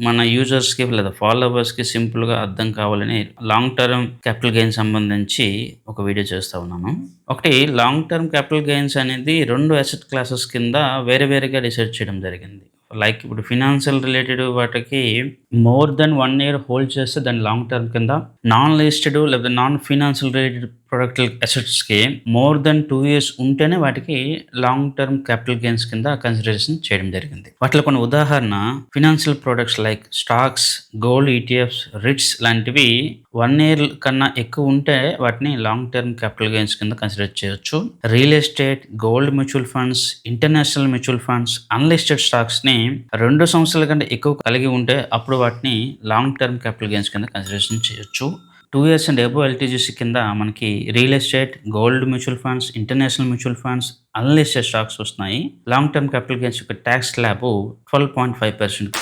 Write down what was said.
మన యూజర్స్‌కి లేదా ఫాలోవర్స్‌కి సింపుల్‌గా అర్థం కావాలని లాంగ్ టర్మ్ క్యాపిటల్ గెయిన్ సంబంధించి ఒక వీడియో చేస్తా ఉన్నాను. ఒకటి లాంగ్ టర్మ్ క్యాపిటల్ గెయిన్స్ అనేది 2 అసెట్ క్లాసెస్ కింద వేరే వేరేగా డిసైడ్ చేయడం జరిగింది. లైక్ ఇప్పుడు ఫినాన్షియల్ రిలేటెడ్ వాటికి మోర్ దెన్ 1 ఇయర్ హోల్డ్ చేస్తే దాన్ని లాంగ్ టర్మ్ కింద, నాన్ లిస్టెడ్ లేదా నాన్ ఫినాన్షియల్ రిలేటెడ్ ప్రొడక్ట్ అసెట్స్‌కి మోర్ దెన్ 2 ఇయర్స్ ఉంటేనే వాటికి లాంగ్ టర్మ్ క్యాపిటల్ గెయిన్స్ కింద కన్సిడరేషన్ చేయడం జరిగింది. వాటిలో కొన్ని ఉదాహరణ financial products like stocks, gold ETFs, REITs లాంటివి 1 ఇయర్ కన్నా ఎక్కువ ఉంటే వాటిని లాంగ్ టర్మ్ క్యాపిటల్ గెయిన్స్ కింద కన్సిడర్ చేయొచ్చు. Real estate, gold mutual funds, international mutual funds, unlisted స్టాక్స్‌ని 2 సంవత్సరాల కంటే ఎక్కువ కలిగి ఉంటే అప్పుడు వాటిని లాంగ్ టర్మ్ క్యాపిటల్ గెయిన్స్ కింద కన్సిడరేషన్ చేయొచ్చు. 2 ఇయర్స్ అండ్ అబోవ్ ఎల్‌టీజీసీ కింద మనకి real estate, gold mutual funds, international mutual funds, unlisted stocks వస్తున్నాయి. లాంగ్ టర్మ్ క్యాపిటల్ గెయిన్స్ యొక్క టాక్స్ స్లాబు 12.5%.